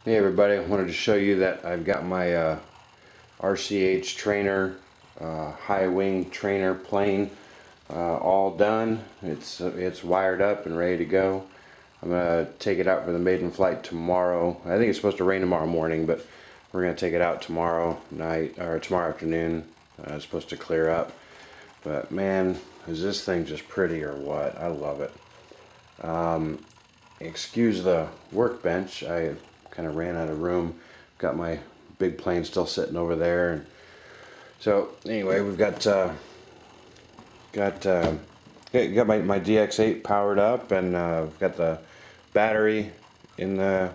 Hey everybody, I wanted to show you that I've got my RCH trainer, high wing trainer plane all done. It's wired up and ready to go. I'm gonna take it out for the maiden flight tomorrow. I think it's supposed to rain tomorrow morning, but we're gonna take it out tomorrow night or tomorrow afternoon. It's supposed to clear up. But man, is this thing just pretty or what? I love it. Excuse the workbench. I kind of ran out of room. Got my big plane still sitting over there, and so anyway, we've got my DX8 powered up, and got the battery in the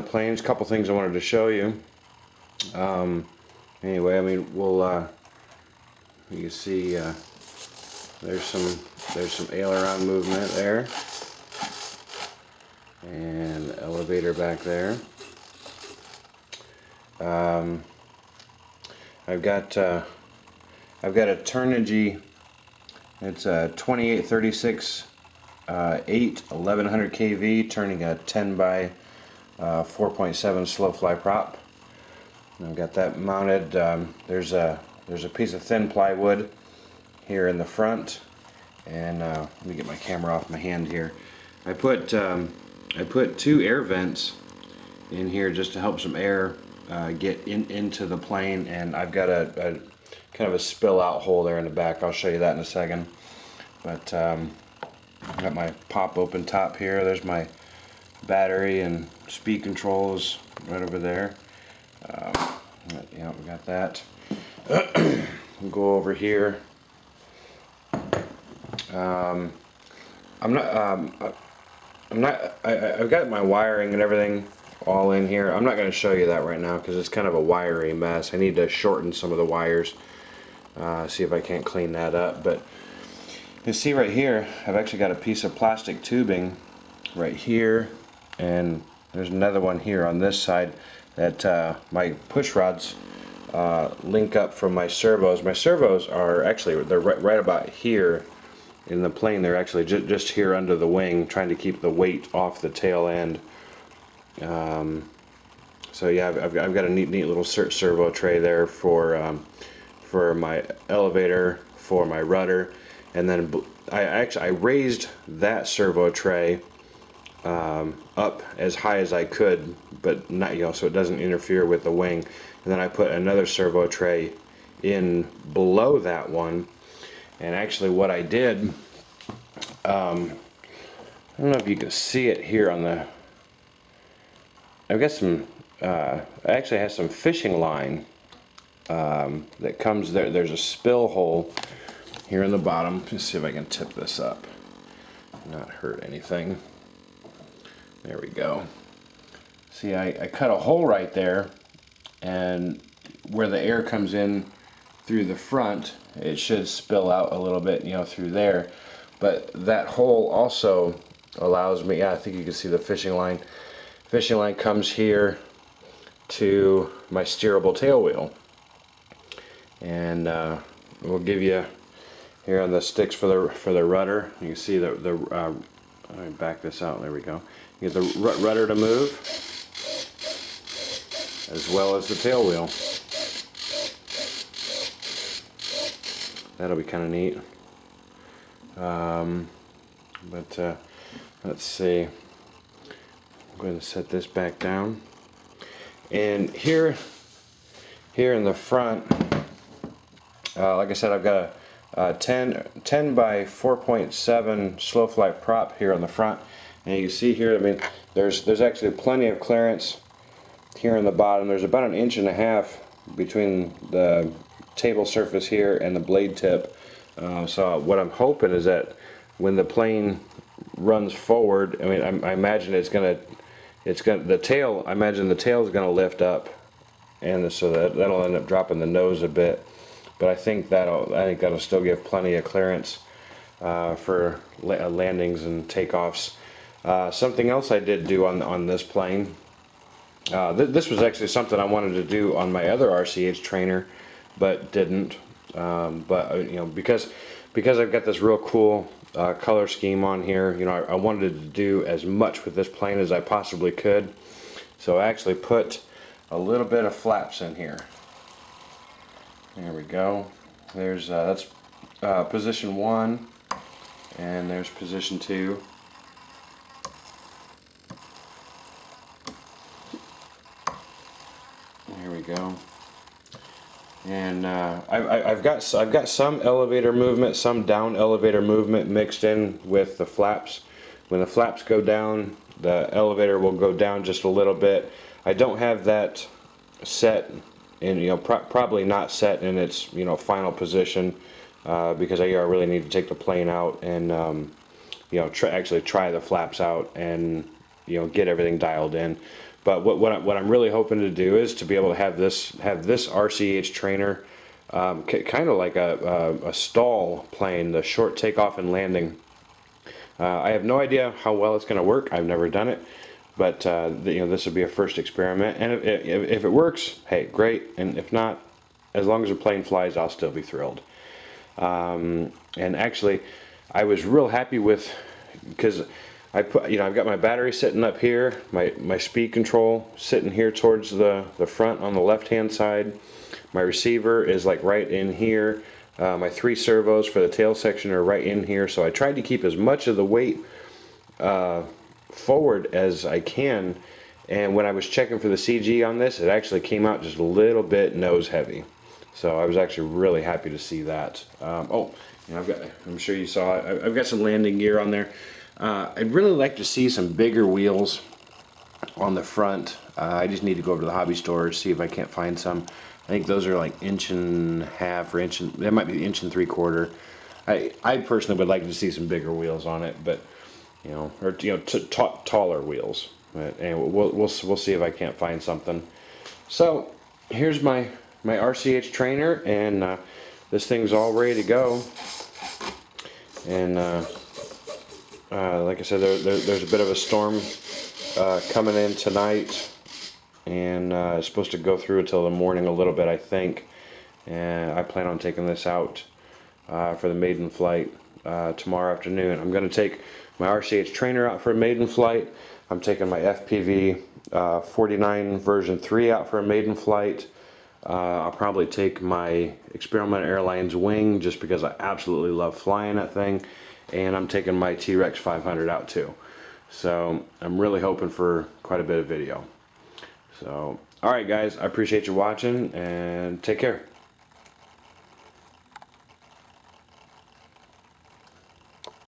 planes. A couple things I wanted to show you. Anyway, I mean, you can see there's some aileron movement there, and elevator back there. I've got a Turnigy. It's a 2836 1100 kV, turning a 10 by 4.7 slow fly prop. I've got that mounted. There's a piece of thin plywood here in the front, and let me get my camera off my hand here. I put two air vents in here just to help some air get into the plane, and I've got a kind of a spill out hole there in the back. I'll show you that in a second. But I've got my pop open top here. There's my battery and speed controls right over there. Yeah, we got that. We'll go over here. I've got my wiring and everything all in here. I'm not going to show you that right now because it's kind of a wiry mess. I need to shorten some of the wires, see if I can't clean that up. But you see right here, I've actually got a piece of plastic tubing right here, and there's another one here on this side that my push rods link up from my servos. My servos are actually, they're right about here in the plane. They're actually just here under the wing, trying to keep the weight off the tail end. So yeah, I've got a neat little servo tray there for my elevator, for my rudder, and then I raised that servo tray up as high as I could, but not, so it doesn't interfere with the wing. And then I put another servo tray in below that one. And actually, what I did, I don't know if you can see it here on the. I've got some. I actually have some fishing line that comes there. There's a spill hole here in the bottom. Let's see if I can tip this up, not hurt anything. There we go. See, I cut a hole right there, and where the air comes in through the front, it should spill out a little bit, through there. But that hole also allows me. Yeah, I think you can see the fishing line. Fishing line comes here to my steerable tail wheel, and we'll give you here on the sticks for the rudder. You can see let me back this out. There we go. You get the rudder to move, as well as the tail wheel. That'll be kind of neat. Let's see. I'm going to set this back down. And here in the front, like I said, I've got a 10 by 4.7 slow flight prop here on the front. And you can see here, I mean, there's actually plenty of clearance here in the bottom. There's about 1.5 inches between the table surface here and the blade tip. So what I'm hoping is that when the plane runs forward, I mean, I imagine the tail. I imagine the tail is going to lift up, and so that'll end up dropping the nose a bit. But I think that'll still give plenty of clearance for landings and takeoffs. Something else I did do on this plane. This was actually something I wanted to do on my other RCH trainer, but didn't. Because I've got this real cool color scheme on here, I wanted to do as much with this plane as I possibly could. So I actually put a little bit of flaps in here. There we go. There's that's position 1, and there's position 2. There we go. And I've got some elevator movement, some down elevator movement mixed in with the flaps. When the flaps go down, the elevator will go down just a little bit. I don't have that set in, probably not set in its, final position, because I really need to take the plane out and, actually try the flaps out and, get everything dialed in. But what I'm really hoping to do is to be able to have this RCH trainer, kind of like a stall plane, the short takeoff and landing. I have no idea how well it's going to work. I've never done it, but this would be a first experiment. And if it works, hey, great. And if not, as long as the plane flies, I'll still be thrilled. And actually, I was real happy with, because I've got my battery sitting up here, my speed control sitting here towards the front on the left hand side. My receiver is like right in here. My 3 servos for the tail section are right in here. So I tried to keep as much of the weight forward as I can. And when I was checking for the CG on this, it actually came out just a little bit nose heavy. So I was actually really happy to see that. I'm sure you saw it. I've got some landing gear on there. I'd really like to see some bigger wheels on the front. I just need to go over to the hobby store, see if I can't find some. I think those are like 1.5 or inch, that might be 1.75 inches. I personally would like to see some bigger wheels on it, but taller wheels. And we'll see if I can't find something. So here's my RCH trainer, and this thing's all ready to go. And like I said, there's a bit of a storm coming in tonight, and it's supposed to go through until the morning a little bit, I think. And I plan on taking this out for the maiden flight tomorrow afternoon. I'm going to take my RCH trainer out for a maiden flight. I'm taking my FPV 49 version 3 out for a maiden flight. I'll probably take my Experimental Airlines wing just because I absolutely love flying that thing. And I'm taking my T-Rex 500 out too. So I'm really hoping for quite a bit of video. So, alright guys, I appreciate you watching, and take care.